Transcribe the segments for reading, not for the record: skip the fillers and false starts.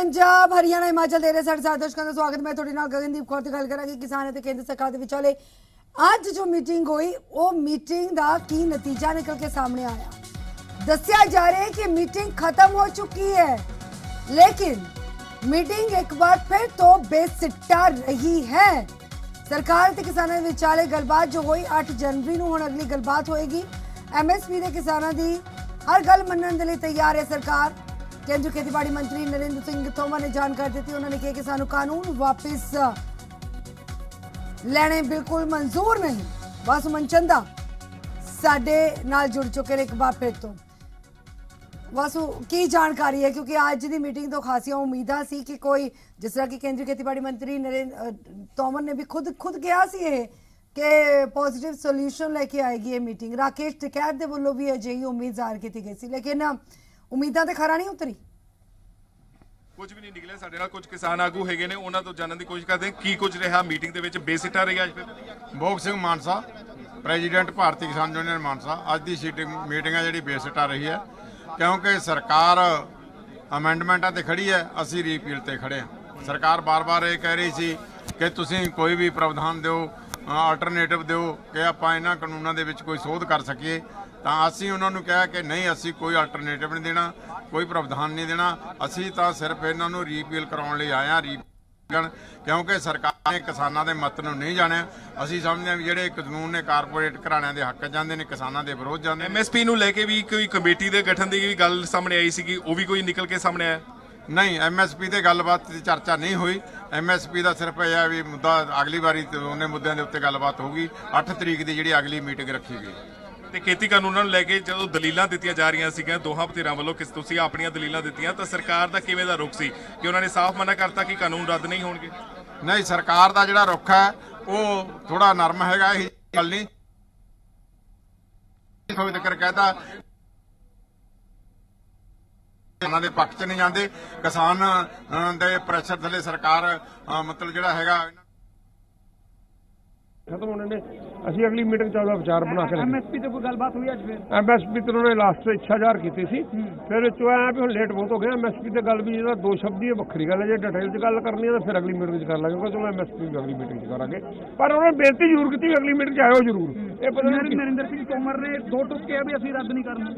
पंजाब हरियाणा हिमाचल दे रहे साढ़े साथ दर्शकों का स्वागत। मैं थोड़ी नाल गगनदीप कौर ते गल करांगी किसान ते केंद्र सरकार दे विचाले अज जो मीटिंग हुई वो मीटिंग दा की नतीजा निकल के सामने आया। दस्या जा रहा है कि मीटिंग खत्म हो चुकी है, लेकिन मीटिंग एक बार फिर तो बेसिट्टा रही है। सरकार ते किसानां दे विचाले गलबात जो हुई 8 जनवरी नूं हुण अगली गलबात होएगी। MSP दे किसानां दी हर गल मनण दे लई तैयार है सरकार। केंद्रीय खेतीबाड़ी मंत्री नरेंद्र सिंह तोमर ने जानकारी दी। उन्होंने कहा कि सानू कानून वापस लेने बिल्कुल मंजूर नहीं। वासु मनचंदा साडे नाल जुड़ चुके हैं एक बार फिर तो। वासु की जानकारी है, क्योंकि आज की मीटिंग तो खासियां उम्मीदा सी कि कोई जिस तरह की केंद्रीय खेतीबाड़ी मंत्री नरेंद्र तोमर ने भी खुद कहा सी कि पॉजिटिव सोल्यूशन लेके आएगी ये मीटिंग। राकेश टिकैत दे वल्लों भी अजिही उम्मीद जाहिर की गई सी, लेकिन उम्मीदां ते खरा नहीं उतरी। कुछ भी नहीं निकले। साडे नाल कुछ किसान आगू हैगे ने, उन्हां तो जानन दी कोशिश करते हैं की कुछ रहा मीटिंग दे विच। बेसिट्टा रही अज फिर भोग सिंह मानसा प्रेजिडेंट भारतीय किसान यूनियन मानसा। अज की मीटिंग है जी बेसिट्टा रही है, क्योंकि सरकार अमेंडमेंटा ते खड़ी है, असी रीपील ते खड़े हैं। सरकार बार बार ये कह रही सी कि तुसीं कोई भी प्रावधान दिओ, अल्टरनेटिव दिओ कि आपां इन्हां कानूनां दे विच कोई सोध कर सकीए। तो असी उन्होंने कहा कि नहीं, असी कोई अल्टरनेटिव नहीं देना, कोई प्रावधान नहीं देना। असी तो सिर्फ इन्हों रीपील कराने लिए आए हैं, क्योंकि सरकार ने किसानों के मत नूं नहीं जाने। असी समझते हैं जोड़े कानून ने कारपोरेट घराणिਆਂ के हक जाते हैं, किसानों के विरोध जाते। MSP नूं लेके भी कोई कमेटी के गठन की भी गल सामने आई सी, वो भी कोई निकल के सामने आया? नहीं, MSP से गलबात की चर्चा नहीं हुई। MSP का सिर्फ यह है भी मुद्दा अगली बारी उन्हें मुद्दों के उत्ते गलबात होगी। 8 तरीक की जी अगली मीटिंग रखी गई। ਤੇ ਖੇਤੀ ਕਾਨੂੰਨਾਂ ਨੂੰ ਲੈ ਕੇ ਜਦੋਂ ਦਲੀਲਾਂ ਦਿੱਤੀਆਂ ਜਾ ਰਹੀਆਂ ਸੀਗੀਆਂ ਦੋਹਾਂ ਧਿਰਾਂ ਵੱਲੋਂ, ਕਿਸ ਤੁਸੀਂ ਆਪਣੀਆਂ ਦਲੀਲਾਂ ਦਿੱਤੀਆਂ ਤਾਂ ਸਰਕਾਰ ਦਾ ਕਿਵੇਂ ਦਾ ਰੁਖ ਸੀ ਕਿ ਉਹਨਾਂ ਨੇ ਸਾਫ਼ ਮਨਾ ਕਰਤਾ ਕਿ ਕਾਨੂੰਨ ਰੱਦ ਨਹੀਂ ਹੋਣਗੇ? नहीं, सरकार का जिहड़ा रुख है वो थोड़ा नरम हैगा। यही गल नहीं कोई तक कहता किसानां दे पक्ष च नहीं जाते। किसान दे प्रैशर थले सरकार मतलब जिहड़ा हैगा खत्म होने ने ਅਸੀਂ अगली मीटिंग 14 विचार बना के MSP ਤੇ ਕੋਈ ਗੱਲਬਾਤ ਹੋਈ ਅੱਜ ਫਿਰ? MSP ਤੇ ਉਹਨੇ ਲਾਸਟ ਇੱਛਾ ਜ਼ਾਹਰ ਕੀਤੀ ਸੀ, ਫਿਰ ਚੋ ਆਇਆ ਵੀ ਹੁਣ ਲੇਟ ਬਹੁਤ ਹੋ ਗਿਆ। MSP ਤੇ ਗੱਲ ਵੀ ਜਿਹੜਾ ਦੋ ਸ਼ਬਦ ਹੀ ਵੱਖਰੀ ਗੱਲ ਹੈ, ਜੇ ਡਿਟੇਲ 'ਚ ਗੱਲ ਕਰਨੀ ਹੈ ਤਾਂ ਫਿਰ ਅਗਲੀ ਮੀਟਿੰਗ 'ਚ ਕਰ ਲਾਂਗੇ। ਕਿਉਂਕਿ ਚਲੋ MSP ਵੀ ਅਗਲੀ ਮੀਟਿੰਗ 'ਚ ਕਰਾਂਗੇ, ਪਰ ਉਹਨੇ ਬੇਨਤੀ ਜ਼ਰੂਰ ਕੀਤੀ ਅਗਲੀ ਮੀਟਿੰਗ 'ਚ ਆਇਓ ਜ਼ਰੂਰ। ਇਹ ਪਤਾ ਨਹੀਂ ਨਰਿੰਦਰ ਸਿੰਘ ਤੋਮਰ ਨੇ ਦੋ ਟੁੱਕ ਕਿਹਾ ਵੀ ਅਸੀਂ ਰੱਦ ਨਹੀਂ ਕਰਨਾ।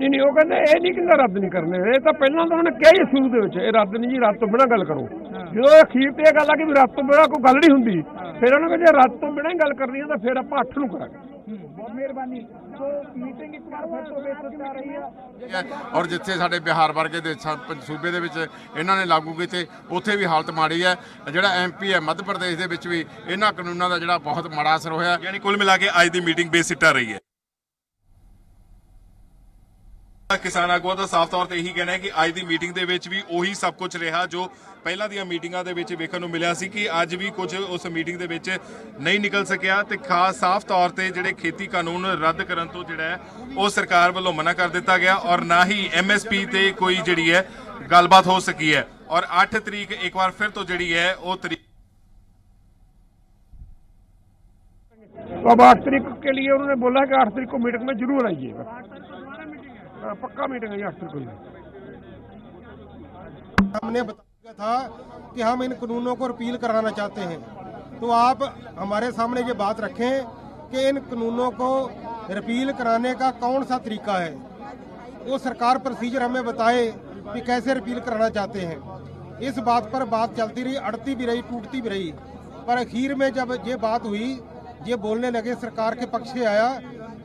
ਨਹੀਂ, ਉਹ ਕਹਿੰਦੇ ਇਹ ਨਹੀਂ ਕਹਿੰਦਾ ਰੱਦ ਨਹੀਂ ਕਰਨੇ। ਇਹ ਤਾਂ ਪਹਿਲਾਂ ਤਾਂ ਉਹਨੇ ਕਿਹਾ ਹੀ ਸ਼ੁਰੂ ਦੇ ਵਿੱਚ ਇਹ ਰੱਦ ਨਹੀਂ ਜੀ, ਰੱਦ ਤੋਂ ਬਿਨਾਂ ਗੱਲ ਕਰੋ। ਜਦੋਂ ਅਖੀਰ ਤੇ ਇਹ ਗੱਲ ਆ ਕਿ ਵੀ ਰੱਦ ਤੋਂ ਬਿਨਾਂ ਕੋਈ ਗੱਲ ਨਹੀਂ ਹੁੰਦੀ, ਫਿਰ ਉਹਨਾਂ ਕਹਿੰਦੇ ਰੱਦ ਤੋਂ ਬਿਨਾਂ ਹੀ ਗੱਲ ਕਰਨੀ ਹੈ ਤਾਂ ਫਿਰ ਆਪਾਂ 8 ਨੂੰ ਕਰਾਂਗੇ। ਬਹੁਤ ਮਿਹਰਬਾਨੀ। ਸੋ ਮੀਟਿੰਗ ਇੱਕ ਵਾਰ ਫਿਰ ਤੋਂ ਬੇਸਿੱਟਾ ਰਹੀ ਹੈ ਔਰ ਜਿੱਥੇ ਸਾਡੇ ਬਿਹਾਰ ਵਰਗੇ ਦੇ ਸੂਬੇ ਦੇ ਵਿੱਚ ਇਹਨਾਂ ਨੇ ਲਾਗੂ ਕੀਤੇ, ਉੱਥੇ ਵੀ ਹਾਲਤ ਮਾੜੀ ਹੈ। ਜਿਹੜਾ MP ਹੈ ਮੱਧ ਪ੍ਰਦੇਸ਼ ਦੇ ਵਿੱਚ ਵੀ ਇਹਨਾਂ ਕਾਨੂੰਨਾਂ ਦਾ ਜਿਹੜਾ ਬਹੁਤ ਮਾੜਾ ਅਸਰ ਹੋਇਆ। ਯਾਨੀ ਕੁੱਲ ਮਿਲਾ ਕੇ ਅੱਜ ਦੀ ਮੀਟਿੰਗ ਬੇਸਿੱਟਾ ਰਹੀ ਹੈ। ਕਿਸਾਨ ਆਗੂਆਂ ਦਾ ਸਾਫ਼ ਤੌਰ ਤੇ ਇਹੀ ਕਹਿਣਾ ਹੈ ਕਿ ਅੱਜ ਦੀ ਮੀਟਿੰਗ ਦੇ ਵਿੱਚ ਵੀ ਉਹੀ ਸਭ ਕੁਝ ਰਿਹਾ ਜੋ ਪਹਿਲਾਂ ਦੀਆਂ ਮੀਟਿੰਗਾਂ ਦੇ ਵਿੱਚ ਵੇਖਣ ਨੂੰ ਮਿਲਿਆ ਸੀ, ਕਿ ਅੱਜ ਵੀ ਕੁਝ ਉਸ ਮੀਟਿੰਗ ਦੇ ਵਿੱਚ ਨਹੀਂ ਨਿਕਲ ਸਕਿਆ। ਤੇ ਖਾਸ ਸਾਫ਼ ਤੌਰ ਤੇ ਜਿਹੜੇ ਖੇਤੀ ਕਾਨੂੰਨ ਰੱਦ ਕਰਨ ਤੋਂ ਜਿਹੜਾ ਹੈ ਉਹ ਸਰਕਾਰ ਵੱਲੋਂ ਮਨਾ ਕਰ ਦਿੱਤਾ ਗਿਆ, ਔਰ ਨਾ ਹੀ MSP ਤੇ ਕੋਈ ਜਿਹੜੀ ਹੈ ਗੱਲਬਾਤ ਹੋ ਸਕੀ ਹੈ। ਔਰ 8 ਤਰੀਕ ਇੱਕ ਵਾਰ ਫਿਰ ਤੋਂ ਜਿਹੜੀ ਹੈ ਉਹ तरीक तो अब 8 तारीख के लिए उन्होंने बोला कि 8 तारीख को मीटिंग में जरूर आइएगा। पक्का मीटिंग है 8 तारीख को। हमने बताया था कि हम इन कानूनों को रिपील कराना चाहते हैं, तो आप हमारे सामने ये बात रखें कि इन कानूनों को रिपील कराने का कौन सा तरीका है। वो सरकार प्रोसीजर हमें बताए कि कैसे रिपील कराना चाहते हैं। इस बात पर बात चलती रही, अड़ती भी रही, टूटती भी रही, पर आखिर में जब ये बात हुई, ये बोलने लगे, सरकार के पक्ष से आया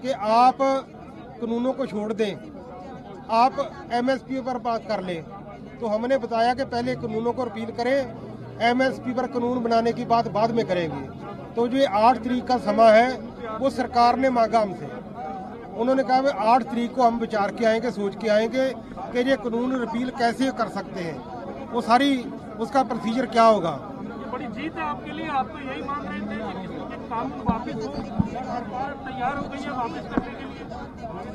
कि आप कानूनों को छोड़ दें, आप MSP पर बात कर लें। तो हमने बताया कि पहले कानूनों को रिपील करें, MSP पर कानून बनाने की बात बाद में करेंगे। तो जो 8 तारीख का समय है वो सरकार ने मांगा हमसे। उन्होंने कहा कि 8 तारीख को हम विचार के आएंगे, सोच के आएंगे कि ये कानून रिपील कैसे कर सकते हैं, वो सारी उसका प्रोसीजर क्या होगा। बड़ी जीत है आपके लिए, आप तो यही मान रहे थे कि कानून वापस हो, सरकार तैयार हो गई है वापस करने के लिए।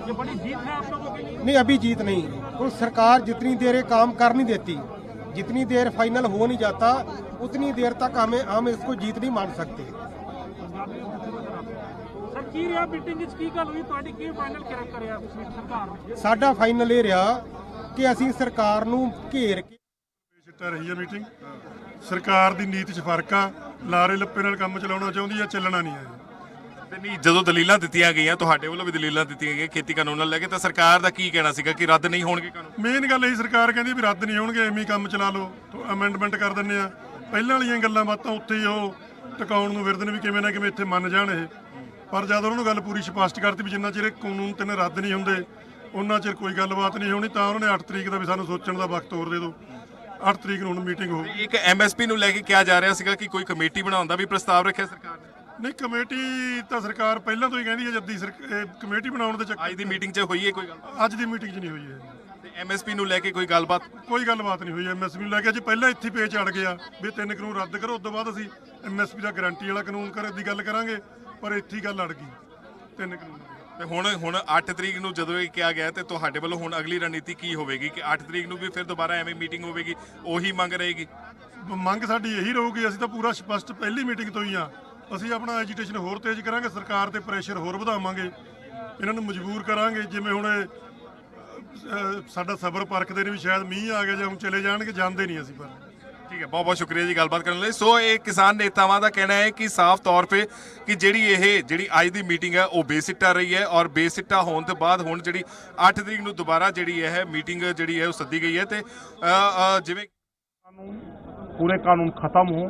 ये बड़ी जीत है आप लोगों के लिए? नहीं, अभी जीत नहीं। तो सरकार जितनी देर ये काम कर नहीं देती, जितनी देर फाइनल हो नहीं जाता, उतनी देर तक हम इसको जीत नहीं मान सकते। सर की रहा मीटिंग की गल हुई ਤੁਹਾਡੀ ਕੀ ਫਾਈਨਲ ਕਰਿਆ ਤੁਸੀਂ ਸਰਕਾਰ ਨੇ? ਸਾਡਾ ਫਾਈਨਲ ਇਹ ਰਿਹਾ ਕਿ ਅਸੀਂ ਸਰਕਾਰ ਨੂੰ ਘੇਰ ਕੇ ਬੇਸਿੱਟਾ ਰਹੀ ਹੈ ਮੀਟਿੰਗ। ਸਰਕਾਰ ਦੀ ਨੀਤੀ 'ਚ ਫਰਕ ਆ, ਲਾਰੇ ਲੱਪੇ ਨਾਲ ਕੰਮ ਚਲਾਉਣਾ ਚਾਹੁੰਦੀ ਆ, ਚੱਲਣਾ ਨਹੀਂ ਹੈ। ਤੇ ਨਹੀਂ, ਜਦੋਂ ਦਲੀਲਾਂ ਦਿੱਤੀਆਂ ਗਈਆਂ, ਤੁਹਾਡੇ ਵੱਲੋਂ ਵੀ ਦਲੀਲਾਂ ਦਿੱਤੀਆਂ ਗਈਆਂ ਖੇਤੀ ਕਾਨੂੰਨ ਨਾਲ ਲੈ ਕੇ, ਤਾਂ ਸਰਕਾਰ ਦਾ ਕੀ ਕਹਿਣਾ ਸੀਗਾ ਕਿ ਰੱਦ ਨਹੀਂ ਹੋਣਗੇ ਕਾਨੂੰਨ? ਮੇਨ ਗੱਲ ਇਹੀ ਸਰਕਾਰ ਕਹਿੰਦੀ ਵੀ ਰੱਦ ਨਹੀਂ ਹੋਣਗੇ, ਐਵੇਂ ਹੀ ਕੰਮ ਚਲਾ ਲਓ, ਅਮੈਂਡਮੈਂਟ ਕਰ ਦਿੰਦੇ ਆ। ਪਹਿਲਾਂ ਵਾਲੀਆਂ ਗੱਲਾਂ ਬਾਤਾਂ ਉੱਥੇ ਹੀ ਉਹ ਟਿਕਾਉਣ ਨੂੰ ਫਿਰਦੇ ਨੇ ਵੀ ਕਿਵੇਂ ਨਾ ਕਿਵੇਂ ਇੱਥੇ ਮੰਨ ਜਾਣ ਇਹ। ਪਰ ਜਦ ਉਹਨਾਂ ਨੂੰ ਗੱਲ ਪੂਰੀ ਸਪਸ਼ਟ ਕਰਤੀ ਵੀ ਜਿੰਨਾ ਚਿਰ ਇਹ ਕਾਨੂੰਨ 3 ਰੱਦ ਨਹੀਂ ਹੁੰਦੇ ਉਹਨਾਂ ਚਿਰ ਕੋਈ ਗੱਲਬਾਤ ਨਹੀਂ ਹੋਣੀ, ਤਾਂ ਉਹਨਾਂ ਨੇ 8 ਤਰੀਕ ਦਾ ਵੀ ਸਾਨੂੰ ਸੋਚਣ ਦਾ ਵਕਤ ਹੋਰ ਦੇ ਦਿਓ। 8 ਤਰੀਕ ਨੂੰ ਹੁਣ ਮੀਟਿੰਗ ਹੋ। ਇੱਕ ਐਮਐਸਪੀ ਨੂੰ ਲੈ ਕੇ ਕਿਹਾ ਜਾ ਰਿਹਾ ਸੀਗਾ ਕਿ ਕੋਈ ਕਮੇਟੀ ਬਣਾਉਣ ਦਾ ਵੀ ਪ੍ਰਸਤਾਵ ਰੱਖਿਆ ਸਰਕਾਰ ਨੇ। ਨਹੀਂ, ਕਮੇਟੀ ਤਾਂ ਸਰਕਾਰ ਪਹਿਲਾਂ ਤੋਂ ਹੀ ਕਹਿੰਦੀ ਹੈ, ਜੱਦੀ ਕਮੇਟੀ ਬਣਾਉਣ ਦੇ ਚੱਕਰ ਅੱਜ ਦੀ ਮੀਟਿੰਗ 'ਚ ਹੋਈ ਹੈ ਕੋਈ ਗੱਲ? ਅੱਜ ਦੀ ਮੀਟਿੰਗ 'ਚ ਨਹੀਂ ਹੋਈ ਹੈ। ਤੇ ਐਮਐਸਪੀ ਨੂੰ ਲੈ ਕੇ ਕੋਈ ਗੱਲਬਾਤ? ਕੋਈ ਗੱਲਬਾਤ ਨਹੀਂ ਹੋਈ ਐਮਐਸਪੀ ਨੂੰ ਲੈ ਕੇ। ਅੱਜ ਪਹਿਲਾਂ ਇੱਥੇ ਪੇਚ ਅੜ ਗਿਆ ਵੀ 3 ਕਾਨੂੰਨ ਰੱਦ ਕਰੋ, ਉਸ ਤੋਂ ਬਾਅਦ ਅਸੀਂ ਐਮਐਸਪੀ ਦਾ ਗਾਰੰਟੀ ਵਾਲਾ ਕਾਨੂੰਨ ਕਰਨ ਦੀ ਗੱਲ ਕਰਾਂਗੇ, ਪਰ ਇੱਥੇ ਹੀ ਗੱਲ ਅੜ ਗਈ 3 ਕਾਨੂੰਨ। ਤੇ ਹੁਣ 8 ਤਰੀਕ ਨੂੰ ਜਦੋਂ ਇਹ ਕਿਹਾ ਗਿਆ, ਤੇ ਤੁਹਾਡੇ ਵੱਲੋਂ ਹੁਣ ਅਗਲੀ ਰਣਨੀਤੀ ਕੀ ਹੋਵੇਗੀ ਕਿ 8 ਤਰੀਕ ਨੂੰ ਵੀ ਫਿਰ ਦੁਬਾਰਾ ਐਵੇਂ ਮੀਟਿੰਗ ਹੋਵੇਗੀ, ਉਹੀ ਮੰਗ ਰਹੇਗੀ? ਮੰਗ ਸਾਡੀ ਇਹੀ ਰਹੂਗੀ। ਅਸੀਂ ਤਾਂ ਪੂਰਾ ਸਪਸ਼ਟ ਪਹਿਲੀ ਮੀਟਿੰਗ ਤੋਂ ਹੀ ਆ। ਅਸੀਂ ਆਪਣਾ ਐਜੀਟੇਸ਼ਨ ਹੋਰ ਤੇਜ਼ ਕਰਾਂਗੇ, ਸਰਕਾਰ ਤੇ ਪ੍ਰੈਸ਼ਰ ਹੋਰ ਵਧਾਵਾਂਗੇ, ਇਹਨਾਂ ਨੂੰ ਮਜਬੂਰ ਕਰਾਂਗੇ। ਜਿਵੇਂ ਹੁਣ ਸਾਡਾ ਸਬਰ ਪਰਖਦੇ ਨੇ ਵੀ ਸ਼ਾਇਦ ਮੀਂਹ ਆ ਗਿਆ ਜਾਂ ਹੁਣ ਚਲੇ ਜਾਣਗੇ, ਜਾਂਦੇ ਨਹੀਂ ਅਸੀਂ। ਪਰ ਠੀਕ ਹੈ, ਬਹੁਤ ਬਹੁਤ ਸ਼ੁਕਰੀਆ ਜੀ ਗੱਲਬਾਤ ਕਰਨ ਲਈ। ਸੋ ਇਹ ਕਿਸਾਨ ਨੇਤਾਵਾਂ ਦਾ ਕਹਿਣਾ ਹੈ ਕਿ ਸਾਫ਼ ਤੌਰ 'ਤੇ ਕਿ ਜਿਹੜੀ ਅੱਜ ਦੀ ਮੀਟਿੰਗ ਹੈ ਉਹ ਬੇਸਿੱਟਾ ਰਹੀ ਹੈ, ਔਰ ਬੇਸਿੱਟਾ ਹੋਣ ਤੋਂ ਬਾਅਦ ਹੁਣ ਜਿਹੜੀ 8 ਤਰੀਕ ਨੂੰ ਦੁਬਾਰਾ ਜਿਹੜੀ ਹੈ ਮੀਟਿੰਗ ਜਿਹੜੀ ਹੈ ਉਹ ਸੱਦੀ ਗਈ ਹੈ। ਤੇ ਜਿਵੇਂ पूरे कानून खत्म हो,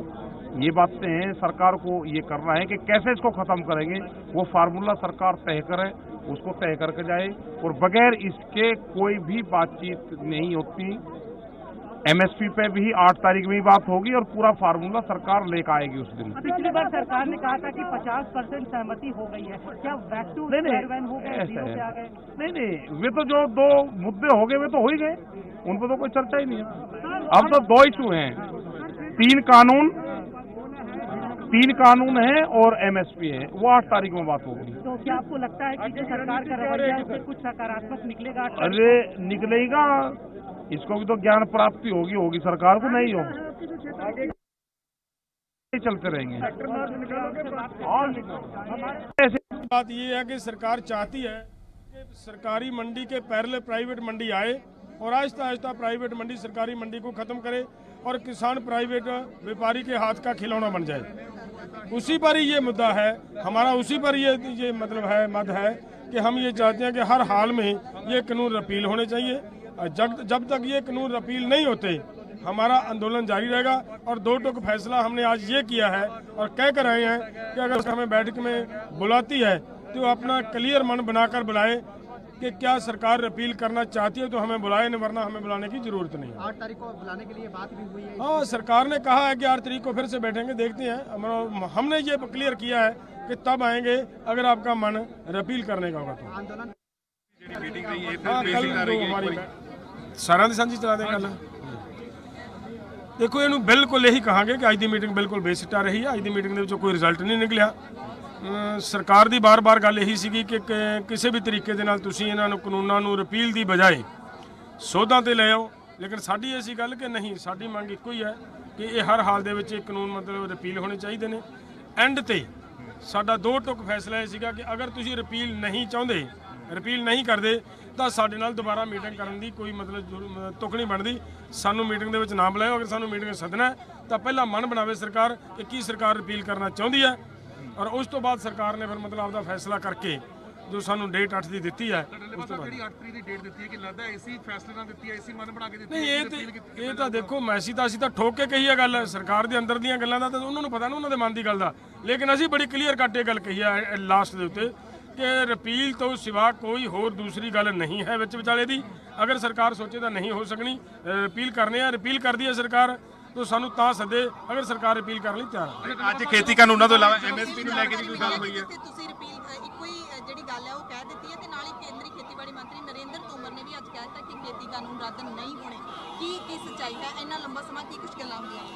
ये बातें सरकार को ये करना है कि कैसे इसको खत्म करेंगे, वो फार्मूला सरकार तय करे, उसको तय करके जाए, और बगैर इसके कोई भी बातचीत नहीं होती। एमएसपी पे भी 8 तारीख में ही बात होगी और पूरा फार्मूला सरकार लेकर आएगी उस दिन। पिछली बार सरकार ने कहा था कि 50% सहमति हो गई है, क्या बैक टू स्क्वायर वन हो गए, जीरो पे आ गए? नहीं, वे तो जो 2 मुद्दे हो गए वे तो हो ही गए, उन पर तो कोई चर्चा ही नहीं है। अब तो 2 इशू हैं, 3 कानून है और एमएसपी है, वो 8 तारीख में बात होगी। तो क्या आपको लगता है कि जो सरकार का रवैया है उससे कुछ सकारात्मक निकलेगा? अरे निकलेगा, इसको भी तो ज्ञान प्राप्ति होगी सरकार को नहीं हो, चलते रहेंगे। बात ये है कि सरकार चाहती है कि सरकारी मंडी के पैरेलल प्राइवेट मंडी आए और आहिस्ता आहिस्ता प्राइवेट मंडी सरकारी मंडी को खत्म करे और किसान प्राइवेट व्यापारी के हाथ का खिलौना बन जाए। उसी पर ही ये मुद्दा है हमारा, उसी पर ये मतलब है मत है कि हम ये चाहते हैं कि हर हाल में ये कानून रिपील होने चाहिए। जब तक ये कानून रिपील नहीं होते हमारा आंदोलन जारी रहेगा। और 2 टूक फैसला हमने आज ये किया है और कह कर आए हैं कि अगर हमें बैठक में बुलाती है तो अपना क्लियर मन बनाकर बुलाए कि क्या सरकार रिपील करना चाहती है तो हमें बुलाए, नहीं वरना हमें बुलाने की जरूरत नहीं है। 8 तारीख को बुलाने के लिए बात भी हुई है। हाँ, सरकार ने कहा है कि 8 तारीख को फिर से बैठेंगे, देखते हैं। हमने ये क्लियर किया है कि तब आएंगे अगर आपका मन रिपील करने का होगा तो। आंदोलन हाँ, कल हमारी सारा साझी चला दें गल। देखो इनू बिल्कुल यही कहांगे कि अज की मीटिंग बिल्कुल बेसिट्टा रही है। अज की मीटिंग के कोई रिजल्ट नहीं निकलिया। सरकार की बार-बार गल यही सी कि किसी भी तरीके दे नाल तुसीं इन्हां नूं कानूनां नूं रिपील की बजाय सोधां ते ले आओ, लेकिन साडी ऐसी गल कि नहीं, साडी मंग इक्को ही है कि ये हर हाल दे विच कानून मतलब रिपील होने चाहिए ने। एंड ते साडा 2 टुक फैसला यह सीगा कि अगर तुसीं रिपील नहीं चाहुंदे, रिपील नहीं करते तो साडे नाल दोबारा मीटिंग करन दी कोई मतलब तुक नहीं बनती। सानू मीटिंग दे विच ना बुलाओ, अगर सानू मीटिंग सदना है तो पहला मन बनावे सरकार कि की सरकार रिपील करना चाहती है, और उस तो बाद सरकार ने फिर मतलब आपका फैसला करके जो सानू डेट 8 की दी है उस तो बाद नहीं। ये तो देखो मैसी तो असीं ठोक के कही है गल, सरकार के अंदर दी गल्लां दा तां उन्हां नूं पता ना उन्हां दे मन की गल दा, लेकिन असीं बड़ी क्लीयर कट के गल कही है लास्ट के उत्ते कि रिपील तो सिवा कोई होर दूसरी गल नहीं है विच विचाले दी। अगर सरकार सोचे तो नहीं हो सकनी, रिपील करने है, रिपील कर दी है सरकार तो सानू तां सदे, अगर सरकार रिपील करने लई तैयार है। ਅੱਜ ਖੇਤੀ ਕਾਨੂੰਨਾਂ ਤੋਂ ਇਲਾਵਾ ਐਮਐਸਪੀ ਨੂੰ ਲੈ ਕੇ ਵੀ ਕੋਈ ਗੱਲ ਹੋਈ ਹੈ? ਤੁਸੀਂ ਰਿਪੀਲ ਇੱਕੋ ਹੀ ਜਿਹੜੀ ਗੱਲ ਹੈ ਉਹ ਕਹਿ ਦਿੱਤੀ ਹੈ ਤੇ ਨਾਲ ਹੀ ਕੇਂਦਰੀ ਖੇਤੀਬਾੜੀ ਮੰਤਰੀ ਨਰਿੰਦਰ ਤੋਮਰ ਨੇ ਵੀ ਅੱਜ ਕਹਿ ਦਿੱਤਾ ਕਿ ਖੇਤੀ ਕਾਨੂੰਨ ਰੱਦ ਨਹੀਂ ਹੋਣੇ। ਕੀ ਸੱਚਾਈ ਹੈ? ਇੰਨਾ ਲੰਬਾ ਸਮਾਂ ਕੀ ਕੁਝ ਗੱਲਾਂ ਹੁੰਦੀਆਂ ਨੇ?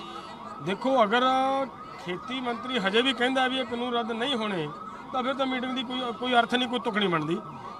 देखो अगर खेती मंत्री हजे भी कहता भी ये कानून रद्द नहीं होने तो फिर तो मीटिंग की कोई अर्थ नहीं, कोई तुक नहीं बनती।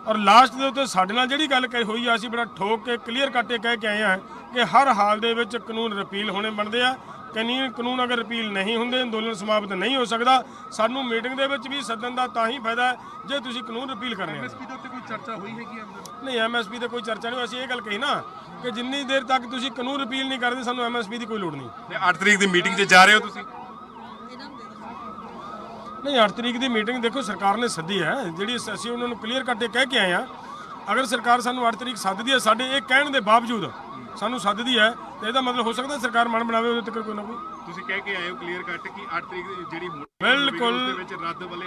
और लास्ट के उत्ते साडे नाल जिहड़ी गल कही हुई है असीं बड़ा ठोक के क्लीयर कट के कह के आए हैं कि हर हाल दे विच कानून रिपील होने बनते हैं ਕਾਨੂੰਨ ਅਗਰ ਰਿਪੀਲ ਨਹੀਂ ਹੁੰਦੇ ਅੰਦੋਲਨ ਸਮਾਪਤ ਨਹੀਂ ਹੋ ਸਕਦਾ। ਸਾਨੂੰ ਮੀਟਿੰਗ ਦੇ ਵਿੱਚ ਵੀ ਸੱਦਣ ਦਾ ਤਾਂ ਹੀ ਫਾਇਦਾ ਹੈ ਜੇ ਤੁਸੀਂ ਕਾਨੂੰਨ ਰਿਪੀਲ ਕਰਨੇ ਆ। ਐਮਐਸਪੀ ਦੇ ਉੱਤੇ ਕੋਈ ਚਰਚਾ ਹੋਈ ਹੈਗੀ ਅੰਦਰ? ਨਹੀਂ, ਐਮਐਸਪੀ ਤੇ ਕੋਈ ਚਰਚਾ ਨਹੀਂ। ਅਸੀਂ ਇਹ ਗੱਲ ਕਹੀ ਨਾ ਕਿ ਜਿੰਨੀ ਦੇਰ ਤੱਕ ਤੁਸੀਂ ਕਾਨੂੰਨ ਰਿਪੀਲ ਨਹੀਂ ਕਰਦੇ ਸਾਨੂੰ ਐਮਐਸਪੀ ਦੀ ਕੋਈ ਲੋੜ ਨਹੀਂ। ਤੇ 8 ਤਰੀਕ ਦੀ ਮੀਟਿੰਗ 'ਚ ਜਾ ਰਹੇ ਹੋ ਤੁਸੀਂ? ਨਹੀਂ, 8 ਤਰੀਕ ਦੀ ਮੀਟਿੰਗ ਦੇਖੋ ਸਰਕਾਰ ਨੇ ਸੱਦੀ ਹੈ, ਜਿਹੜੀ ਅਸੀਂ ਉਹਨਾਂ ਨੂੰ ਕਲੀਅਰ ਕੱਟ ਕੇ ਕਹਿ ਕੇ ਆਏ ਆ। ਅਗਰ ਸਰਕਾਰ ਸਾਨੂੰ 8 ਤਰੀਕ ਸੱਦਦੀ ਹੈ, ਸਾਡੇ ਇਹ ਕਹਿਣ ਦੇ ਬਾਵਜੂਦ ਸਾਨੂੰ ਸੱਦਦੀ ਹੈ, ਤੇ ਇਹਦਾ ਮਤਲਬ ਹੋ ਸਕਦਾ ਸਰਕਾਰ ਮਨ ਬਣਾਵੇ ਉਹਦੇ ਤੱਕ ਕੋਈ ਨਾ ਕੋਈ। ਤੁਸੀਂ ਕਹਿ ਕੇ ਆਏ ਹੋ ਕਲੀਅਰ ਕੱਟ ਕਿ 8 ਤਰੀਕ ਜਿਹੜੀ ਬਿਲਕੁਲ ਦੇ ਵਿੱਚ ਰੱਦ ਵਾਲੇ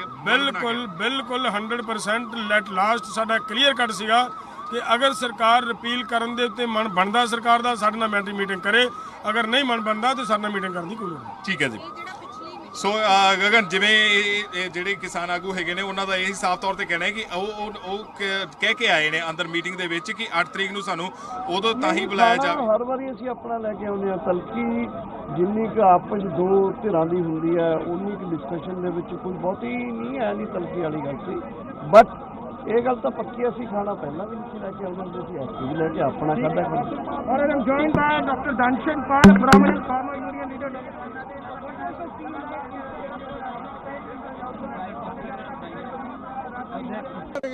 ਬਿਲਕੁਲ 100% ਲੈਟ ਲਾਸਟ ਸਾਡਾ ਕਲੀਅਰ ਕੱਟ ਸੀਗਾ ਕਿ ਅਗਰ ਸਰਕਾਰ ਰਿਪੀਲ ਕਰਨ ਦੇ ਉੱਤੇ ਮਨ ਬਣਦਾ ਸਰਕਾਰ ਦਾ, ਸਾਡੇ ਨਾਲ ਮੀਟਿੰਗ ਕਰੇ, ਅਗਰ ਨਹੀਂ ਮਨ ਬਣਦਾ ਤਾਂ ਸਾਡੇ ਨਾਲ ਮੀਟਿੰਗ ਕਰਨ ਦੀ ਕੋਈ ਲੋੜ ਨਹੀਂ। ਠੀਕ ਹੈ ਜੀ। ਸੋ ਗਗਨ, ਜਿਵੇਂ ਇਹ ਜਿਹੜੇ ਕਿਸਾਨ ਆਗੂ ਹੈਗੇ ਨੇ ਉਹਨਾਂ ਦਾ ਇਹੀ ਸਾਫ਼ ਤੌਰ ਤੇ ਕਹਿਣਾ ਹੈ ਕਿ ਉਹ ਕਹਿ ਕੇ ਆਏ ਨੇ ਅੰਦਰ ਮੀਟਿੰਗ ਦੇ ਵਿੱਚ ਕਿ 8 ਤਰੀਕ ਨੂੰ ਸਾਨੂੰ ਉਦੋਂ ਤਾਂ ਹੀ ਬੁਲਾਇਆ ਜਾਵੇ। ਹਰ ਵਾਰੀ ਅਸੀਂ ਆਪਣਾ ਲੈ ਕੇ ਆਉਂਦੇ ਹਾਂ ਤਲਕੀ, ਜਿੰਨੀ ਕੁ ਆਪਸ ਦੋ ਧਿਰਾਂ ਦੀ ਹੁੰਦੀ ਹੈ ਉਨੀ ਕੁ ਡਿਸਕਸ਼ਨ ਦੇ ਵਿੱਚ ਕੋਈ ਬਹੁਤੀ ਨਹੀਂ ਹੈ ਨਹੀਂ ਤਲਕੀ ਵਾਲੀ ਗੱਲ ਸੀ। ਬਟ ਇਹ ਗੱਲ ਤਾਂ ਪੱਕੀ, ਅਸੀਂ ਖਾਣਾ ਪਹਿਲਾਂ ਵੀ ਨਹੀਂ ਲੈ ਕੇ ਆਉਂਦੇ ਹੁੰਦੇ ਸੀ, ਐਸਪੀ ਵੀ ਲੈ ਕੇ ਆਪਣਾ ਖਾਧਾ ਖਾਂਦੇ। और I'm joined by Dr. Danshan Pal, prominent farmer union leader.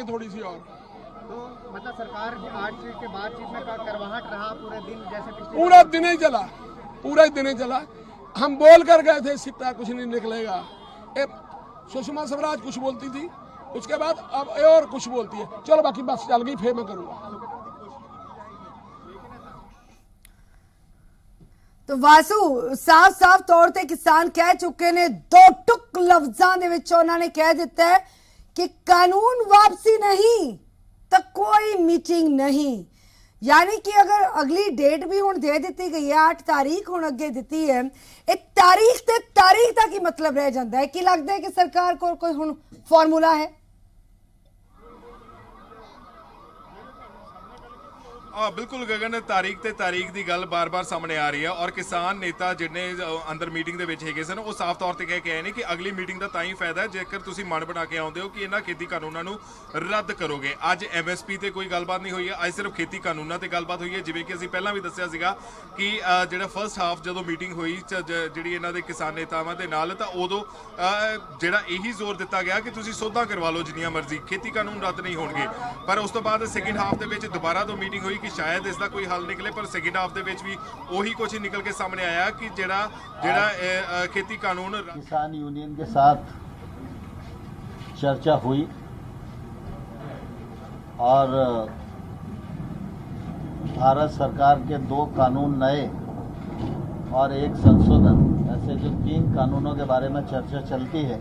थोड़ी सी और तो मतलब सरकार 8 तरीक के बातचीत में करवाहट रहा पूरे दिन, जैसे पिछले पूरा दिन ही चला, पूरा दिन ही चला। हम बोल कर गए थे सिट्टा कुछ नहीं निकलेगा। सुषमा स्वराज कुछ बोलती थी, उसके बाद अब और कुछ बोलती है। चलो बाकी बस चल गई, फिर मैं करूँगा। तो वासु साफ तौर ते किसान कह चुके ने, दो टुक लफ्जां दे विच उन्होंने कह दिता है कि कानून वापसी नहीं तो कोई मीटिंग नहीं। यानी कि अगर अगली डेट भी हुण दे दी गई है, 8 तारीख हुण अगे दी है, एक तारीख ते तारीख तक ही मतलब रह जाता है कि लगता है कि सरकार को कोई हुण फॉर्मूला है। बिल्कुल गगन, तारीख ते तारीख की गल बार बार सामने आ रही है और किसान नेता जिन्ने अंदर मीटिंग दे विच हैगे सन वो साफ तौर ते कह के आए ने कि अगली मीटिंग का तां ही फायदा है जेकर तुसीं मन बना के आउंदे हो कि इन्हां खेती कानूनां नूं रद्द करोगे। अज एमएसपी ते कोई गलबात नहीं हुई है, अज सिर्फ खेती कानूनां ते गलबात हुई है। जिवें कि असीं पहलां भी दस्सिया सीगा कि जिहड़ा फर्स्ट हाफ जदों मीटिंग हुई जिहड़ी इन्हां दे किसान नेतावां दे नाल तां उदों जिहड़ा यही जोर दिता गया कि तुसीं सोधां करवा लो जिन्नियां मर्जी, खेती कानून रद्द नहीं होणगे। पर उस तो बाद सैकेंड हाफ दे विच दुबारा तो मीटिंग हुई कि शायद इसका कोई हल निकले, पर सैकेंड हाफ दे विच भी वही कुछ निकल के सामने आया कि जेड़ा खेती कानून। किसान यूनियन के साथ चर्चा हुई और भारत सरकार के 2 कानून नए और 1 संशोधन, ऐसे जो 3 कानूनों के बारे में चर्चा चलती है,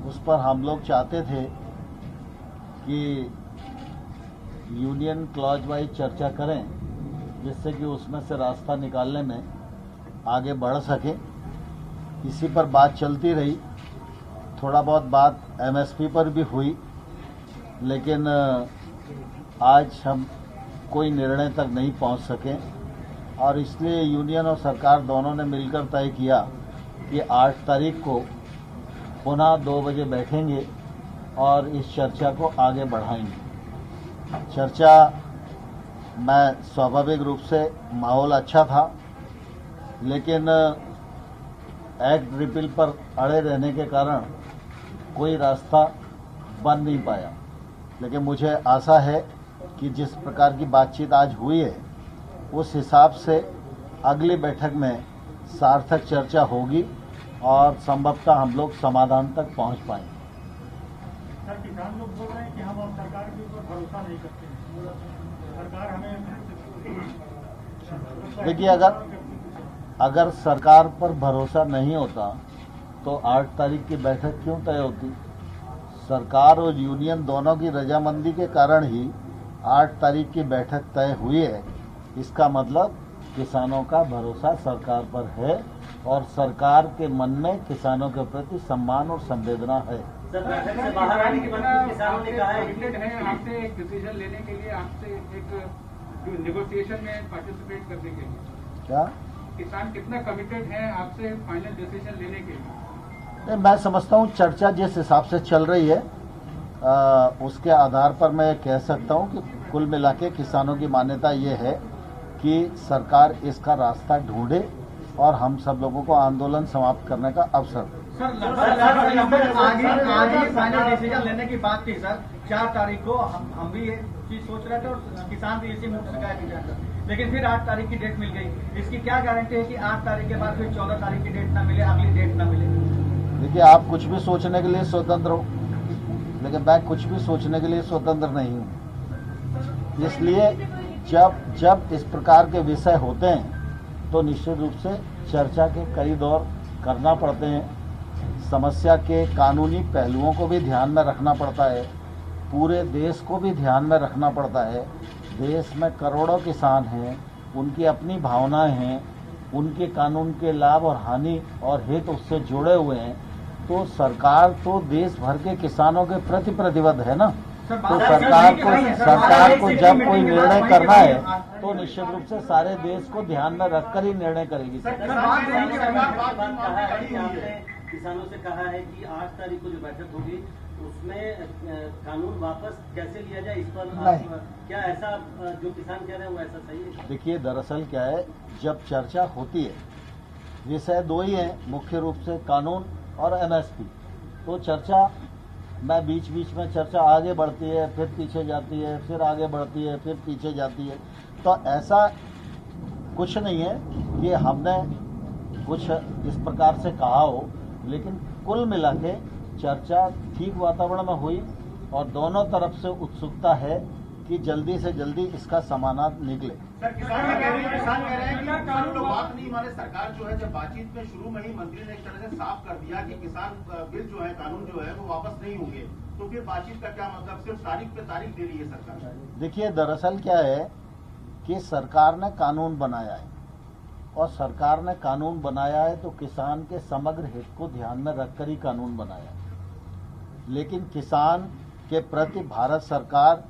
उस पर हम लोग चाहते थे कि यूनियन क्लॉज वाइज चर्चा करें, जिससे कि उसमें से रास्ता निकालने में आगे बढ़ सके। इसी पर बात चलती रही। थोड़ा बहुत बात एमएसपी पर भी हुई, लेकिन आज हम कोई निर्णय तक नहीं पहुंच सके और इसलिए यूनियन और सरकार दोनों ने मिलकर तय किया कि 8 तारीख को पुनः 2 बजे बैठेंगे और इस चर्चा को आगे बढ़ाएंगे। चर्चा में स्वाभाविक रूप से माहौल अच्छा था, लेकिन एक्ट रिपील पर अड़े रहने के कारण कोई रास्ता बन नहीं पाया। लेकिन मुझे आशा है कि जिस प्रकार की बातचीत आज हुई है, उस हिसाब से अगली बैठक में सार्थक चर्चा होगी और संभवतः हम लोग समाधान तक पहुंच पाएंगे। सर, किसान लोग बोल रहे हैं कि हम अब सरकार के ऊपर भरोसा नहीं करते हैं, सरकार हमें। देखिए, अगर सरकार पर भरोसा नहीं होता तो 8 तारीख की बैठक क्यों तय होती? सरकार और यूनियन दोनों की रजामंदी के कारण ही 8 तारीख की बैठक तय हुई है। इसका मतलब किसानों का भरोसा सरकार पर है और सरकार के मन में किसानों के प्रति सम्मान और संवेदना है। बैठक से बाहर आने के बाद किसानों ने कहा है आपसे एक डिसीजन लेने के लिए, आपसे एक नेगोशिएशन में पार्टिसिपेट करने के लिए। क्या किसान कितना कमिटेड है आपसे फाइनल डिसीजन लेने के लिए? मैं समझता हूँ चर्चा जिस हिसाब से चल रही है उसके आधार पर मैं कह सकता हूँ कि कुल मिला के किसानों की मान्यता ये है कि सरकार इसका रास्ता ढूंढे और हम सब लोगों को आंदोलन समाप्त करने का अवसर दे। आगे फाइनल डिसीजन लेने की बात थी सर। 4 तारीख को हम भी ये चीज सोच रहे थे और किसान भी इसी मुख शिकायत की जाता, लेकिन फिर 8 तारीख की डेट मिल गई। इसकी क्या गारंटी है कि 8 तारीख के बाद फिर 14 तारीख की डेट ना मिले, अगली डेट ना मिले? देखिए, आप कुछ भी सोचने के लिए स्वतंत्र हो, लेकिन मैं कुछ भी सोचने के लिए स्वतंत्र नहीं हूँ। इसलिए जब इस प्रकार के विषय होते हैं तो निश्चित रूप से चर्चा के कई दौर करना पड़ते हैं। समस्या के कानूनी पहलुओं को भी ध्यान में रखना पड़ता है, पूरे देश को भी ध्यान में रखना पड़ता है। देश में करोड़ों किसान हैं, उनकी अपनी भावनाएं हैं, उनके कानून के लाभ और हानि और हित उससे जुड़े हुए हैं। तो सरकार तो देश भर के किसानों के प्रति प्रतिबद्ध है ना। तो सरकार को जब कोई निर्णय करना है तो निश्चित रूप से सारे देश को ध्यान में रखकर ही निर्णय करेगी। किसानों से कहा है कि 8 तारीख को जो बैठक होगी उसमें कानून वापस कैसे लिया जाए, इस पर क्या ऐसा जो किसान कह रहे हैं वो ऐसा सही है? देखिए, दरअसल क्या है, जब चर्चा होती है, विषय 2 ही हैं मुख्य रूप से, कानून और एमएसपी। तो चर्चा में बीच बीच में चर्चा आगे बढ़ती है, फिर पीछे जाती है, फिर आगे बढ़ती है, फिर पीछे जाती है। तो ऐसा कुछ नहीं है कि हमने कुछ इस प्रकार से कहा हो, लेकिन कुल मिला के चर्चा ठीक वातावरण में हुई और दोनों तरफ से उत्सुकता है कि जल्दी से जल्दी इसका समाधान निकले। सर, किसान कह रहे हैं कि कानून लोग बात नहीं माने। सरकार जो है, जब बातचीत में शुरू में ही मंत्री ने एक तरह से साफ कर दिया कि किसान बिल जो है, कानून जो है वो वापस नहीं होंगे, तो फिर बातचीत का क्या मतलब? सिर्फ तारीख पे तारीख दे रही है सरकार। देखिए, दरअसल क्या है कि सरकार ने कानून बनाया है, और सरकार ने कानून बनाया है तो किसान के समग्र हित को ध्यान में रखकर ही कानून बनाया है। लेकिन किसान के प्रति भारत सरकार,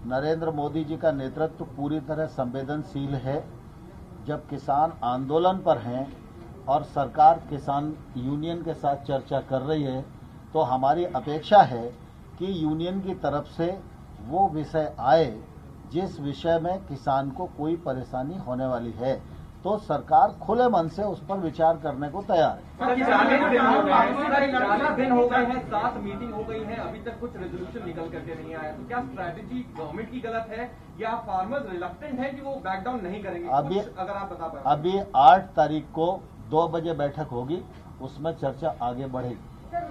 नरेंद्र मोदी जी का नेतृत्व पूरी तरह संवेदनशील है। जब किसान आंदोलन पर हैं और सरकार किसान यूनियन के साथ चर्चा कर रही है, तो हमारी अपेक्षा है कि यूनियन की तरफ से वो विषय आए जिस विषय में किसान को कोई परेशानी होने वाली है, तो सरकार खुले मन से उस पर विचार करने को तैयार है। 40 दिन हो गए हैं, 7 मीटिंग हो गई है, अभी तक कुछ रेजोल्यूशन निकल करके नहीं आया। तो क्या स्ट्रैटेजी गवर्नमेंट की गलत है या फार्मर्स रिलक्टेंट है कि वो बैकडाउन नहीं करेंगे? अगर आप बता पाए। अभी 8 तारीख को 2 बजे बैठक होगी, उसमें चर्चा आगे बढ़ेगी। सर,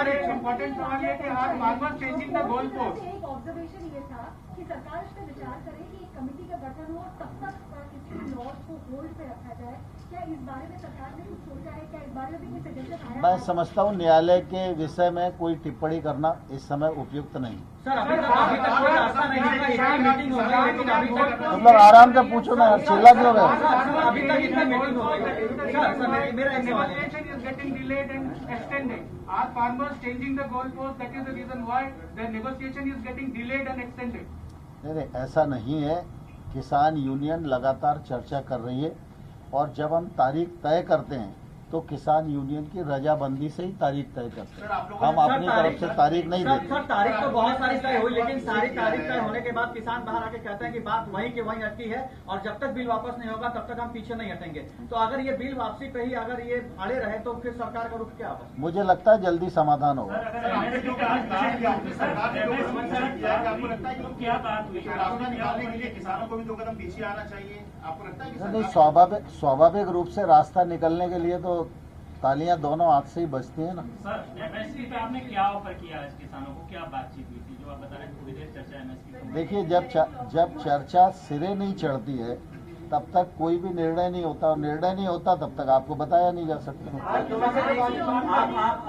एक इम्पोर्टेंट सवाल ये है कि आज farmers changing the goal post. एक ऑब्जर्वेशन ये था कि सरकार इस पर विचार करे कि एक कमेटी का गठन हो, तब तक किसी लॉज को होल्ड पे रखा जाए। क्या इस बारे में सरकार ने कुछ सोचा है? क्या इस बारे में भी कोई सजेशन आया? मैं समझता हूँ न्यायालय के विषय में कोई टिप्पणी करना इस समय उपयुक्त नहीं। सर, अभी तक कोई रास्ता नहीं है, इतनी मीटिंग हो गई, लेकिन अभी तक मतलब आराम से पूछो ना, चिल्ला क्यों रहे? अभी तक इतनी मीटिंग हो गई। मेरा एक सवाल है, getting delayed and extended. Are farmers changing the goalpost? That is the reason why the negotiation is getting delayed and extended. नहीं, ऐसा नहीं है। किसान यूनियन लगातार चर्चा कर रही है, और जब हम तारीख तय करते हैं तो किसान यूनियन की रजाबंदी से ही तारीख तय करते हैं। हम अपनी तरफ से तारीख नहीं देते। सर, तारीख तो बहुत सारी तय हुई, लेकिन सारी तारीख तय होने के बाद किसान बाहर आके कहते हैं कि बात वहीं की वहीं अटकी है, और जब तक बिल वापस नहीं होगा तब तक हम पीछे नहीं हटेंगे। तो अगर ये बिल वापसी पे ही अगर ये अड़े रहे तो फिर सरकार का रुख क्या होगा? मुझे लगता है जल्दी समाधान होगा। किसानों को भी 2 कदम पीछे आना चाहिए, आपको लगता है? नहीं, स्वाभाविक रूप से रास्ता निकलने के लिए तो तालियां दोनों हाथ से ही बजती है ना। सर, एमएसपी पे आपने क्या ऑफर किया आज किसानों को? क्या बातचीत हुई थी जो आप बता रहे हैं, थोड़ी देर चर्चा एमएसपी? देखिए, जब चर्चा सिरे नहीं चढ़ती है तब तक कोई भी निर्णय नहीं होता, और निर्णय नहीं होता तब तक आपको बताया नहीं जा सकता।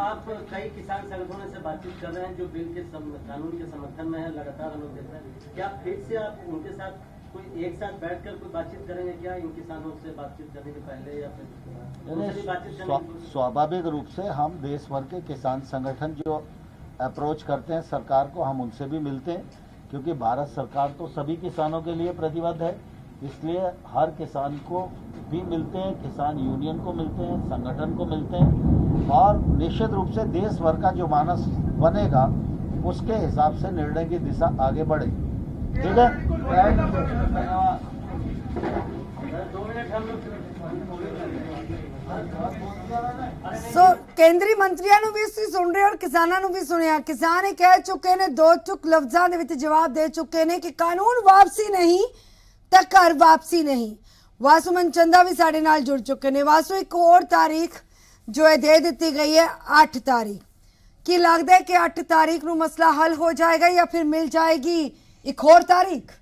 आप कई किसान संगठनों से बातचीत कर रहे हैं जो बिल के कानून के समर्थन में है, लगातार हम लोग देख रहे हैं। क्या फिर से आप उनके साथ कोई एक साथ बैठकर कोई बातचीत करेंगे क्या, इन किसानों से बातचीत करने के पहले या फिर बातचीत? स्वाभाविक रूप से हम देश भर के किसान संगठन जो अप्रोच करते हैं सरकार को, हम उनसे भी मिलते हैं, क्योंकि भारत सरकार तो सभी किसानों के लिए प्रतिबद्ध है। इसलिए हर किसान को भी मिलते हैं, किसान यूनियन को मिलते हैं, संगठन को मिलते हैं, और निश्चित रूप से देश भर का जो मानस बनेगा उसके हिसाब से निर्णय की दिशा आगे बढ़ेगी। ठीक है, 2 मिनट हम ਕੇਂਦਰੀ ਮੰਤਰੀਆਂ ਨੂੰ ਵੀ ਅਸੀਂ ਸੁਣ ਰਹੇ ਔਰ ਕਿਸਾਨਾਂ ਨੂੰ ਵੀ ਸੁਣਿਆ। ਕਿਸਾਨ ਇਹ ਕਹਿ ਚੁੱਕੇ ਨੇ, ਦੋ ਚੁੱਕ ਲਫ਼ਜ਼ਾਂ ਦੇ ਵਿੱਚ ਜਵਾਬ ਦੇ ਚੁੱਕੇ ਨੇ ਕਿ ਕਾਨੂੰਨ ਵਾਪਸੀ ਨਹੀਂ ਤਾਂ ਘਰ ਵਾਪਸੀ ਨਹੀਂ। ਵਾਸੂ ਮਨਚੰਦਾ ਵੀ ਸਾਡੇ ਨਾਲ जुड़ चुके ने। वासु एक और तारीख जो है दे दी गई है 8 तारीख। की लगता है कि 8 तारीख नूं मसला हल हो जाएगा या फिर मिल जाएगी एक और तारीख?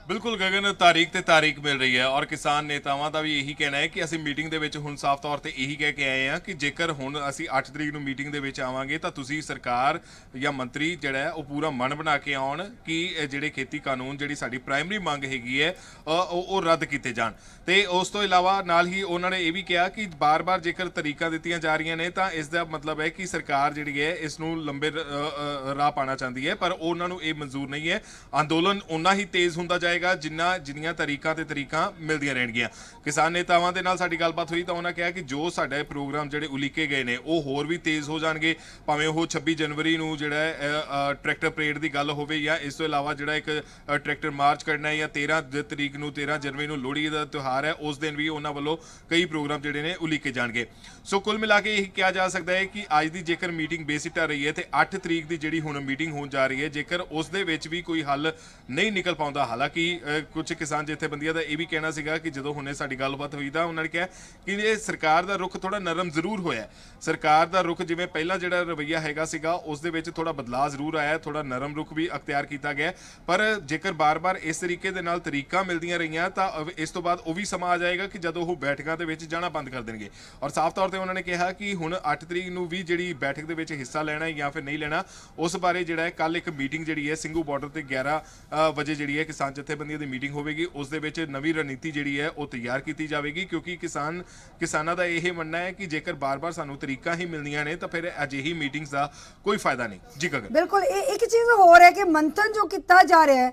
बिल्कुल गगन, तारीख ते तारीख मिल रही है और किसान नेतावां दा भी यही कहना है कि ਅਸੀਂ ਮੀਟਿੰਗ ਦੇ ਵਿੱਚ ਹੁਣ ਸਾਫ਼ ਤੌਰ ਤੇ ਇਹੀ ਕਹਿ ਕੇ ਆਏ ਹਾਂ ਕਿ ਜੇਕਰ ਹੁਣ ਅਸੀਂ 8 ਤਰੀਕ ਨੂੰ ਮੀਟਿੰਗ ਦੇ ਵਿੱਚ ਆਵਾਂਗੇ ਤਾਂ ਤੁਸੀਂ ਸਰਕਾਰ ਜਾਂ ਮੰਤਰੀ ਜਿਹੜਾ ਹੈ ਉਹ ਪੂਰਾ ਮਨ ਬਣਾ ਕੇ ਆਉਣ ਕਿ ਜਿਹੜੇ ਖੇਤੀ ਕਾਨੂੰਨ ਜਿਹੜੀ ਸਾਡੀ ਪ੍ਰਾਇਮਰੀ ਮੰਗ ਹੈਗੀ ਹੈ ਉਹ ਰੱਦ ਕੀਤੇ ਜਾਣ। ਤੇ ਉਸ ਤੋਂ ਇਲਾਵਾ ਨਾਲ ਹੀ ਉਹਨਾਂ ਨੇ ਇਹ ਵੀ ਕਿਹਾ ਕਿ ਬਾਰ-ਬਾਰ ਜੇਕਰ ਤਰੀਕਾਂ ਦਿੱਤੀਆਂ ਜਾ ਰਹੀਆਂ ਨੇ ਤਾਂ ਇਸ ਦਾ ਮਤਲਬ ਹੈ ਕਿ ਸਰਕਾਰ ਜਿਹੜੀ ਹੈ ਇਸ ਨੂੰ ਲੰਬੇ ਰਾਹ ਪਾਣਾ ਚਾਹੁੰਦੀ ਹੈ, ਪਰ ਉਹਨਾਂ ਨੂੰ ਇਹ ਮਨਜ਼ੂਰ ਨਹੀਂ ਹੈ। ਅੰਦੋਲਨ ਉਨਾ ਹੀ ਤੇਜ਼ ਹੁੰਦਾ ਜਾਏਗਾ ਜਿੰਨੀਆਂ ਤਰੀਕਾਂ ਤੇ ਤਰੀਕਾਂ ਮਿਲਦੀਆਂ ਰਹਿਣਗੀਆਂ। ਕਿਸਾਨ ਨੇਤਾਵਾਂ ਦੇ ਨਾਲ ਸਾਡੀ ਗੱਲਬਾਤ ਹੋਈ ਤਾਂ ਉਹਨਾਂ ਕਿਹਾ ਕਿ ਜੋ ਸਾਡੇ ਪ੍ਰੋਗਰਾਮ ਜਿਹੜੇ ਉਲੀਕੇ ਗਏ ਨੇ ਉਹ ਹੋਰ ਵੀ ਤੇਜ਼ ਹੋ ਜਾਣਗੇ, ਭਾਵੇਂ ਉਹ 26 ਜਨਵਰੀ ਨੂੰ ਜਿਹੜਾ ਟਰੈਕਟਰ ਪਰੇਡ ਦੀ ਗੱਲ ਹੋਵੇ ਜਾਂ ਇਸ ਤੋਂ ਇਲਾਵਾ ਜਿਹੜਾ ਇੱਕ ਟਰੈਕਟਰ ਮਾਰਚ ਕਰਨਾ ਹੈ ਜਾਂ 13 ਤਰੀਕ ਨੂੰ 13 ਜਨਵਰੀ ਨੂੰ ਲੋਹੜੀ ਦਾ ਤਿਉਹਾਰ ਹੈ ਉਸ ਦਿਨ ਵੀ ਉਹਨਾਂ ਵੱਲੋਂ ਕਈ ਪ੍ਰੋਗਰਾਮ ਜਿਹੜੇ ਨੇ ਉਲੀਕੇ ਜਾਣਗੇ। ਸੋ ਕੁੱਲ ਮਿਲਾ ਕੇ ਇਹ ਕਿਹਾ ਜਾ ਸਕਦਾ ਹੈ ਕਿ ਅੱਜ ਦੀ ਜੇਕਰ ਮੀਟਿੰਗ ਬੇਸਿੱਟਾ ਰਹੀ ਹੈ ਤੇ 8 ਤਰੀਕ ਦੀ ਜਿਹੜੀ ਹੁਣ ਮੀਟਿੰਗ ਹੋਣ ਜਾ ਰਹੀ ਹੈ ਜੇਕਰ ਉਸ ਦੇ ਵਿੱਚ ਵੀ ਕੋਈ ਹੱਲ ਨਹੀਂ ਨਿਕਲ ਪਾਉਂਦਾ, ਹਾਲਾਂਕਿ ਕੁਝ ਕਿਸਾਨ ਜਥੇਬੰਦੀਆਂ ਦਾ ਇਹ ਵੀ ਕਹਿਣਾ ਸੀਗਾ ਕਿ ਜਦੋਂ ਹੁਣੇ ਸਾਡੀ ਗੱਲਬਾਤ ਹੋਈ ਤਾਂ ਉਹਨਾਂ ਨੇ ਕਿਹਾ ਕਿ ਇਹ ਸਰਕਾਰ ਦਾ ਰੁਖ ਥੋੜਾ ਨਰਮ ਜ਼ਰੂਰ ਹੋਇਆ। ਸਰਕਾਰ ਦਾ ਰੁਖ ਜਿਵੇਂ ਪਹਿਲਾਂ ਜਿਹੜਾ ਰਵੱਈਆ ਹੈਗਾ ਸੀਗਾ ਉਸ ਦੇ ਵਿੱਚ ਥੋੜਾ ਬਦਲਾਅ ਜ਼ਰੂਰ ਆਇਆ, ਥੋੜਾ ਨਰਮ ਰੁਖ ਵੀ ਅਖਤਿਆਰ ਕੀਤਾ ਗਿਆ, ਪਰ ਜੇਕਰ ਬਾਰ-ਬਾਰ ਇਸ ਤਰੀਕੇ ਦੇ ਨਾਲ ਤਰੀਕਾਂ ਮਿਲਦੀਆਂ ਰਹੀਆਂ ਤਾਂ ਇਸ ਤੋਂ ਬਾਅਦ ਉਹ ਵੀ ਸਮਾਂ ਆ ਜਾਏਗਾ ਕਿ ਜਦੋਂ ਉਹ ਬੈਠਕਾਂ ਦੇ ਵਿੱਚ ਜਾਣਾ ਬੰਦ ਕਰ ਦੇਣਗੇ। ਔਰ ਸਾਫ਼ ਤੌਰ ਤੇ ਉਹਨਾਂ ਨੇ ਕਿਹਾ ਕਿ ਹੁਣ 8 ਤਰੀਕ ਨੂੰ ਵੀ ਜਿਹੜੀ ਬੈਠਕ ਦੇ ਵਿੱਚ ਹਿੱਸਾ ਲੈਣਾ ਹੈ ਜਾਂ ਫਿਰ ਨਹੀਂ ਲੈਣਾ ਉਸ ਬਾਰੇ ਜਿਹੜਾ ਹੈ ਕੱਲ ਇੱਕ ਮੀਟਿੰਗ ਜਿਹੜੀ ਹੈ ਸਿੰਘੂ ਬਾਰਡਰ ਤੇ 11 ਵਜੇ ਜਿਹੜੀ ਹੈ ਕਿਸਾਨ ਜਥੇਬੰਦੀਆਂ ਦੀ ਮੀਟਿੰਗ ਹੋਵੇਗੀ। ਉਸ ਦੇ ਵਿੱਚ ਨਵੀਂ ਰਣਨੀਤੀ ਜਿਹੜੀ ਹੈ ਉਹ ਤਿਆਰ ਕੀਤੀ ਜਾਵੇਗੀ ਕਿਉਂਕਿ ਕਿਸਾਨਾਂ ਦਾ ਇਹ ਮੰਨਣਾ ਹੈ ਕਿ ਜੇਕਰ ਬਾਰ-ਬਾਰ ਸਾਨੂੰ ਤਰੀਕਾਂ ਹੀ ਮਿਲਦੀਆਂ ਨੇ ਤਾਂ ਫਿਰ ਅਜਿਹੀ ਮੀਟਿੰਗਸ ਦਾ ਕੋਈ ਫਾਇਦਾ ਨਹੀਂ। ਜੀ ਗਗਨ, ਬਿਲਕੁਲ ਇੱਕ ਚੀਜ਼ ਹੋਰ ਹੈ ਕਿ ਮੰਥਨ ਜੋ ਕੀਤਾ ਜਾ ਰਿਹਾ ਹੈ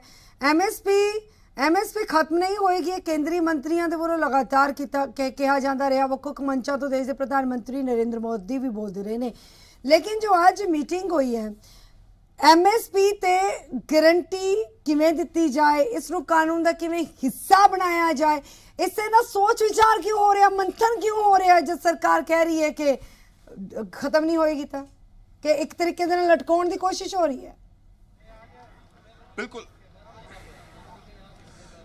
ਐਮਐਸਪੀ ਖਤਮ ਨਹੀਂ ਹੋਏਗੀ। ਕੇਂਦਰੀ ਮੰਤਰੀਆਂ ਦੇ ਵੱਲੋਂ ਲਗਾਤਾਰ ਕਿਹਾ ਜਾਂਦਾ ਰਿਹਾ, ਵੱਖ-ਵੱਖ ਮੰਚਾਂ ਤੋਂ ਦੇਸ਼ ਦੇ ਪ੍ਰਧਾਨ ਮੰਤਰੀ ਨਰਿੰਦਰ ਮੋਦੀ ਵੀ ਬੋਲਦੇ ਰਹੇ ਨੇ, ਲੇਕਿਨ ਜੋ ਅੱਜ ਮੀਟਿੰਗ ਹੋਈ ਹੈ ਐਮਐਸਪੀ ਤੇ ਗਰੰਟੀ ਕਿਵੇਂ ਦਿੱਤੀ ਜਾਏ, ਇਸ ਨੂੰ ਕਾਨੂੰਨ ਦਾ ਕਿਵੇਂ ਹਿੱਸਾ ਬਣਾਇਆ ਜਾਏ, ਇਸੇ ਨਾਲ ਸੋਚ ਵਿਚਾਰ ਕਿਉਂ ਹੋ ਰਿਹਾ, ਮੰਥਨ ਕਿਉਂ ਹੋ ਰਿਹਾ ਜਦ ਸਰਕਾਰ ਕਹਿ ਰਹੀ ਹੈ ਕਿ ਖਤਮ ਨਹੀਂ ਹੋਏਗੀ ਤਾਂ ਕਿ ਇੱਕ ਤਰੀਕੇ ਦੇ ਨਾਲ ਲਟਕਾਉਣ ਦੀ ਕੋਸ਼ਿਸ਼ ਹੋ ਰਹੀ ਹੈ।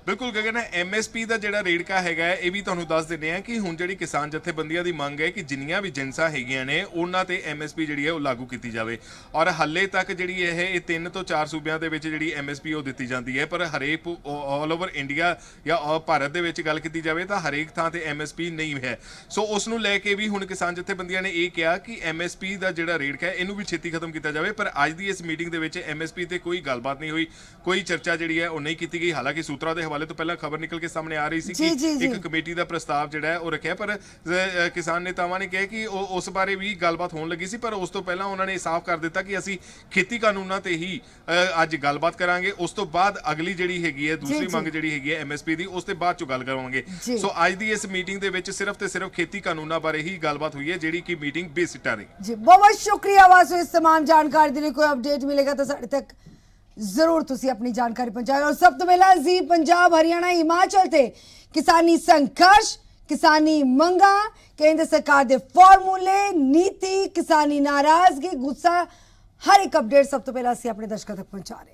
ਬਿਲਕੁਲ ਗਗਨ, ਐਮਐਸਪੀ ਦਾ ਜਿਹੜਾ ਰੇੜਕਾ ਹੈਗਾ ਇਹ ਵੀ ਤੁਹਾਨੂੰ ਦੱਸ ਦਿੰਦੇ ਆ ਕਿ ਹੁਣ ਜਿਹੜੀ ਕਿਸਾਨ ਜਥੇਬੰਦੀਆਂ ਦੀ ਮੰਗ ਹੈ ਕਿ ਜਿੰਨੀਆਂ ਵੀ ਜਿੰਸਾਂ ਹੈਗੀਆਂ ਨੇ ਉਹਨਾਂ ਤੇ ਐਮਐਸਪੀ ਜਿਹੜੀ ਹੈ ਉਹ ਲਾਗੂ ਕੀਤੀ ਜਾਵੇ। ਔਰ ਹਾਲੇ ਤੱਕ ਜਿਹੜੀ ਇਹ 3 ਤੋਂ 4 ਸੂਬਿਆਂ ਦੇ ਵਿੱਚ ਜਿਹੜੀ ਐਮਐਸਪੀ ਉਹ ਦਿੱਤੀ ਜਾਂਦੀ ਹੈ, ਪਰ ਹਰੇਕ ਆਲ ਓਵਰ ਇੰਡੀਆ ਜਾਂ ਭਾਰਤ ਦੇ ਵਿੱਚ ਗੱਲ ਕੀਤੀ ਜਾਵੇ ਤਾਂ ਹਰੇਕ ਥਾਂ ਤੇ ਐਮਐਸਪੀ ਨਹੀਂ ਹੈ। ਸੋ ਉਸ ਨੂੰ ਲੈ ਕੇ ਵੀ ਹੁਣ ਕਿਸਾਨ ਜਥੇਬੰਦੀਆਂ ਨੇ ਇਹ ਕਿਹਾ ਕਿ ਐਮਐਸਪੀ ਦਾ ਜਿਹੜਾ ਰੇੜਕਾ ਹੈ ਇਹਨੂੰ ਵੀ ਛੇਤੀ ਖਤਮ ਕੀਤਾ ਜਾਵੇ। ਪਰ ਅੱਜ ਦੀ ਇਸ ਮੀਟਿੰਗ ਦੇ ਵਿੱਚ ਐਮਐਸਪੀ ਤੇ ਕੋਈ ਗੱਲਬਾਤ ਨਹੀਂ ਹੋਈ, ਕੋਈ ਚਰਚਾ ਜਿਹੜੀ ਹੈ ਉਹ ਨਹੀਂ ਕੀਤੀ ਗਈ। ਹਾਲਾਂਕਿ ਸੂਤਰਾਂ ਦੇ ਹਵਾਲੇ ਤੋਂ ਪਹਿਲਾਂ ਖਬਰ ਨਿਕਲ ਕੇ ਸਾਹਮਣੇ ਆ ਰਹੀ ਸੀ ਕਿ ਇੱਕ ਕਮੇਟੀ ਦਾ ਪ੍ਰਸਤਾਵ ਜਿਹੜਾ ਹੈ ਉਹ ਰੱਖਿਆ, ਪਰ ਕਿਸਾਨ ਨੇਤਾਵਾਂ ਨੇ ਕਿਹਾ ਕਿ ਉਸ ਬਾਰੇ ਵੀ ਗੱਲਬਾਤ ਹੋਣ ਲੱਗੀ ਸੀ, ਪਰ ਉਸ ਤੋਂ ਪਹਿਲਾਂ ਉਹਨਾਂ ਨੇ ਸਾਫ਼ ਕਰ ਦਿੱਤਾ ਕਿ ਅਸੀਂ ਖੇਤੀ ਕਾਨੂੰਨਾਂ ਤੇ ਹੀ ਅੱਜ ਗੱਲਬਾਤ ਕਰਾਂਗੇ। ਉਸ ਤੋਂ ਬਾਅਦ ਅਗਲੀ ਜਿਹੜੀ ਹੈਗੀ ਹੈ ਦੂਸਰੀ ਮੰਗ ਜਿਹੜੀ ਹੈਗੀ ਹੈ ਐਮਐਸਪੀ ਦੀ ਉਸ ਤੇ ਬਾਅਦ ਚੋਂ ਗੱਲ ਕਰਾਂਗੇ। ਸੋ ਅੱਜ ਦੀ ਇਸ ਮੀਟਿੰਗ ਦੇ ਵਿੱਚ ਸਿਰਫ ਤੇ ਸਿਰਫ ਖੇਤੀ ਕਾਨੂੰਨਾਂ ਬਾਰੇ ਹੀ ਗੱਲਬਾਤ ਹੋਈ ਹੈ ਜਿਹੜੀ ਕਿ ਮੀਟਿੰਗ ਬੇਸਿੱਟਾ ਰਹੀ। ਜੀ ਬਹੁਤ ਸ਼ੁਕਰੀਆ ਵਾਸੂ, ਇਸ तमाम ਜਾਣਕਾਰੀ ਦੇ ਲਈ। ਕੋਈ ਅਪਡੇਟ ਮਿਲੇਗਾ ਤਾਂ ਸਾਡੇ ਤੱਕ ਜ਼ਰੂਰ ਤੁਸੀਂ ਆਪਣੀ ਜਾਣਕਾਰੀ ਪਹੁੰਚਾਓ। और सब तो पहला जी पंजाब हरियाणा हिमाचल थे किसानी संघर्ष, किसानी मंगा, केंद्र सरकार दे फॉर्मूले, नीति, किसानी नाराजगी, गुस्सा, हर एक अपडेट सब तो पहला असं अपने दर्शकों तक पहुंचा रहे।